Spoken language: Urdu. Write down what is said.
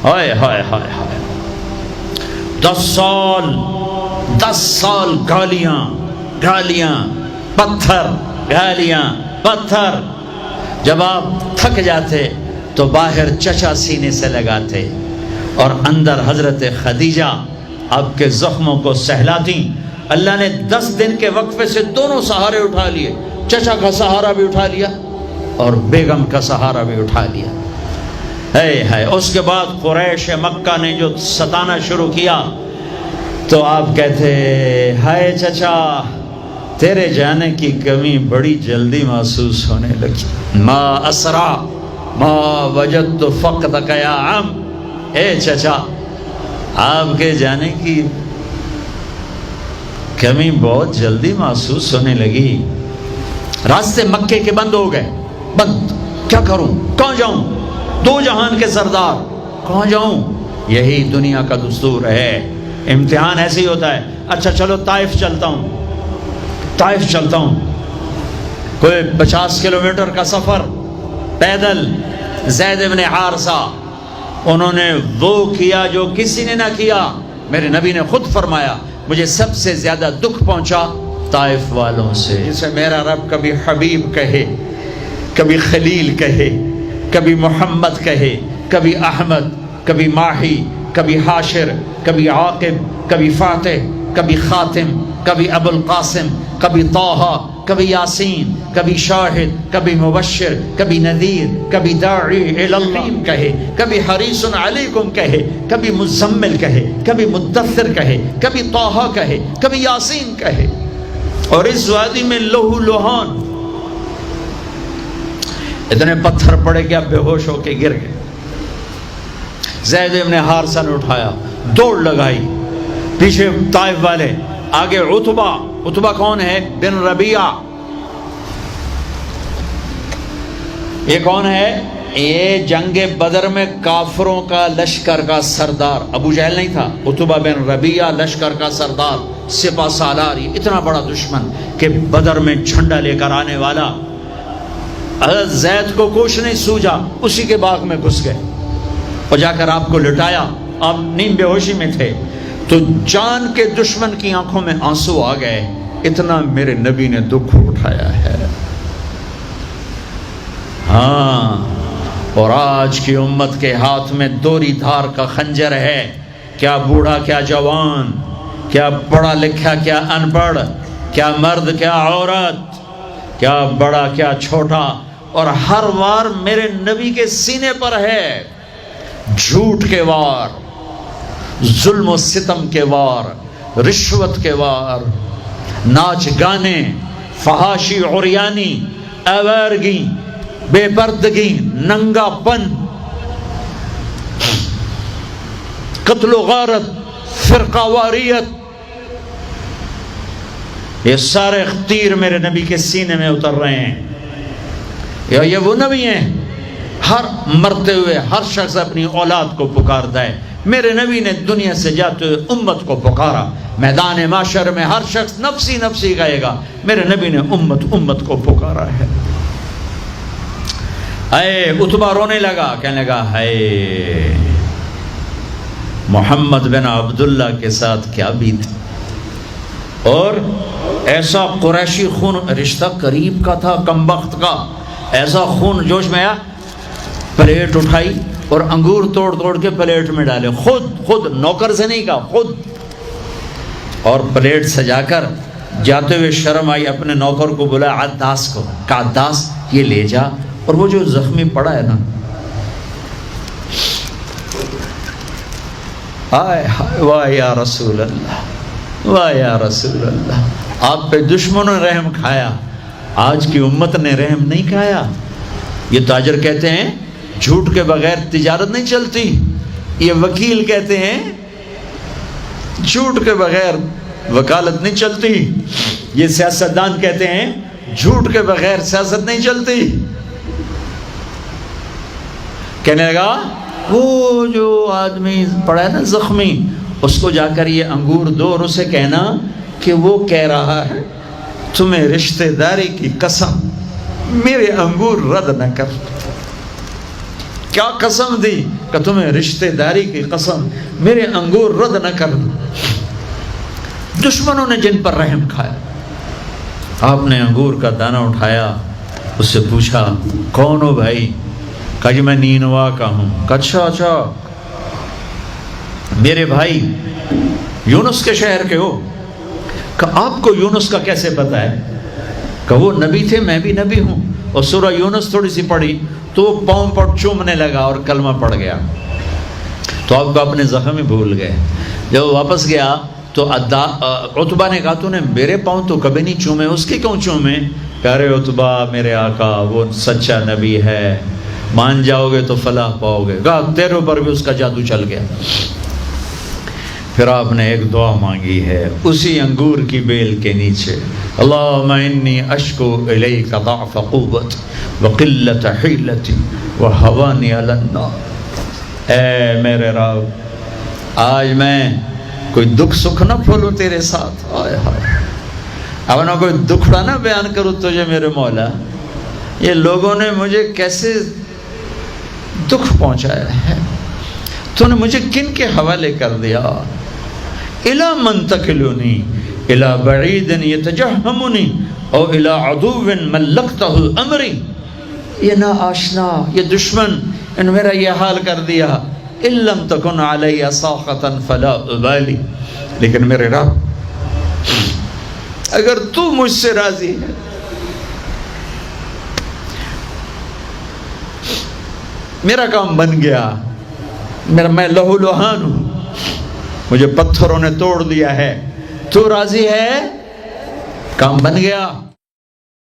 ہائے ہائے ہائے ہائے، 10 سال گالیاں پتھر، گالیاں پتھر۔ جب آپ تھک جاتے تو باہر چچا سینے سے لگاتے اور اندر حضرت خدیجہ آپ کے زخموں کو سہلاتی۔ اللہ نے 10 دن کے وقفے سے دونوں سہارے اٹھا لیے، چچا کا سہارا بھی اٹھا لیا اور بیگم کا سہارا بھی اٹھا لیا۔ ہے اس کے بعد قریش مکہ نے جو ستانا شروع کیا تو آپ کہتے ہائے چچا، تیرے جانے کی کمی بڑی جلدی محسوس ہونے لگی۔ ما اسرا ما وجدت فقدک یا عم، اے چچا آپ کے جانے کی کمی بہت جلدی محسوس ہونے لگی۔ راستے مکے کے بند ہو گئے، بند، کیا کروں، کہاں جاؤں، 2 جہان کے سردار، کہاں جاؤں؟ یہی دنیا کا دستور ہے، امتحان ایسے ہی ہوتا ہے۔ اچھا چلو طائف چلتا ہوں، کوئی 50 کلومیٹر کا سفر پیدل۔ زید بن حارثہ، انہوں نے وہ کیا جو کسی نے نہ کیا۔ میرے نبی نے خود فرمایا مجھے سب سے زیادہ دکھ پہنچا طائف والوں سے، جسے میرا رب کبھی حبیب کہے، کبھی خلیل کہے، کبھی محمد کہے، کبھی احمد، کبھی ماہی، کبھی حاشر، کبھی عاقب، کبھی فاتح، کبھی خاتم، کبھی ابو القاسم، کبھی طٰہٰ، کبھی یاسین، کبھی شاہد، کبھی مبشر، کبھی نذیر، کبھی داعی الی اللہ کہے، کبھی حریص علیکم کہے، کبھی مزمل کہے، کبھی مدثر کہے، کبھی طٰہٰ کہے، کبھی یاسین کہے۔ اور اس وادی میں لہو لہان اتنے پتھر پڑے کہ اب بے ہوش ہو کے گر گئے۔ زید بن حارثہ نے اٹھایا، دوڑ لگائی، پیچھے طائف والے، آگے عتبہ کون ہے؟ بن ربیعہ۔ یہ کون ہے؟ یہ جنگ بدر میں کافروں کا لشکر کا سردار، ابو جہل نہیں تھا، عتبہ بن ربیعہ لشکر کا سردار، سپہ سالار، اتنا بڑا دشمن کہ بدر میں جھنڈا لے کر آنے والا۔ حضرت زید کو کچھ نہیں سوجا، اسی کے باغ میں گھس گئے اور جا کر آپ کو لٹایا۔ آپ نیم بے ہوشی میں تھے تو جان کے دشمن کی آنکھوں میں آنسو آ گئے، اتنا میرے نبی نے دکھ اٹھایا ہے۔ ہاں، اور آج کی امت کے ہاتھ میں دوری دھار کا خنجر ہے، کیا بوڑھا کیا جوان، کیا پڑھا لکھا کیا ان پڑھ، کیا مرد کیا عورت، کیا بڑا کیا چھوٹا، اور ہر وار میرے نبی کے سینے پر ہے جھوٹ کے وار، ظلم و ستم کے وار، رشوت کے وار، ناچ گانے، فحاشی عریانی، آوارگی، بے پردگی، ننگا پن، قتل و غارت، فرقہ واریت، یہ سارے تیر میرے نبی کے سینے میں اتر رہے ہیں۔ یہ وہ نبی ہیں، ہر مرتے ہوئے ہر شخص اپنی اولاد کو پکارتا ہے۔ میرے نبی نے دنیا سے جاتے ہوئے امت کو پکارا، میدان معاشر میں ہر شخص نفسی نفسی کہے گا، میرے نبی نے امت کو پکارا ہے۔ اے عتبہ رونے لگا، کہنے لگا ہے محمد بن عبداللہ کے ساتھ کیا بیت، اور ایسا قریشی خون، رشتہ قریب کا تھا کمبخت کا، ایسا خون جوش میں آیا، پلیٹ اٹھائی اور انگور توڑ توڑ کے پلیٹ میں ڈالے، خود نوکر سے نہیں کہا، خود، اور پلیٹ سجا کر جاتے ہوئے شرم آئی، اپنے نوکر کو بولا عداس کو، کہا عداس یہ لے جا، اور وہ جو زخمی پڑا ہے نا، آئے واہ یا رسول اللہ، واہ یا رسول اللہ، آپ پہ دشمنوں نے رحم کھایا، آج کی امت نے رحم نہیں کھایا۔ یہ تاجر کہتے ہیں جھوٹ کے بغیر تجارت نہیں چلتی، یہ وکیل کہتے ہیں جھوٹ کے بغیر وکالت نہیں چلتی، یہ سیاستدان کہتے ہیں جھوٹ کے بغیر سیاست نہیں چلتی۔ کہنے لگا وہ جو آدمی پڑا ہے نا زخمی، اس کو جا کر یہ انگور دو اور اسے کہنا کہ وہ کہہ رہا ہے تمہیں رشتہ داری کی قسم میرے انگور رد نہ کر۔ کیا قسم دی؟ کہ تمہیں رشتہ داری کی قسم، میرے انگور رد نہ کر دو۔ دشمنوں نے جن پر رحم کھایا۔ آپ نے انگور کا دانہ اٹھایا، اس سے پوچھا کون ہو بھائی؟ کہا جی میں نینوا کا ہوں۔ کہا اچھا میرے بھائی یونس کے شہر کے ہو؟ کہا آپ کو یونس کا کیسے پتہ ہے؟ کہ وہ نبی تھے، میں بھی نبی ہوں۔ اور سورہ یونس تھوڑی سی پڑھی تو وہ پاؤں پر چومنے لگا اور کلمہ پڑھ گیا۔ تو آپ کو اپنے زخم ہی بھول گئے۔ جب وہ واپس گیا تو عتبہ نے کہا تو نے میرے پاؤں تو کبھی نہیں چومے، اس کے کیوں چومے؟ پیارے عتبہ میرے آقا وہ سچا نبی ہے، مان جاؤ گے تو فلاح پاؤ گے۔ کہا تیرے اوپر بھی اس کا جادو چل گیا۔ پھر آپ نے ایک دعا مانگی ہے اسی انگور کی بیل کے نیچے، اللہم انی اشکو الیک ضعف قوت وقلت حیلتی وہوانی علی النار۔ اے میرے رب آج میں کوئی دکھ سکھ نہ پھولوں تیرے ساتھ، آئے ہائے اب نہ کوئی دکھڑا نہ بیان کروں تجھے میرے مولا، یہ لوگوں نے مجھے کیسے دکھ پہنچایا ہے، تو نے مجھے کن کے حوالے کر دیا؟ الی من تکلنی الی بعید یتجہمنی او الی عدو ملکتہ امری۔ یہ نا آشنا، یہ دشمن ان میرا یہ حال کر دیا، ان لم تکن علی ساخطا فلا ابالی، لیکن میرے رب اگر تو مجھ سے راضی ہے، میرا کام بن گیا، میں لہو لہان ہوں، مجھے پتھروں نے توڑ دیا ہے، تو راضی ہے، کام بن گیا۔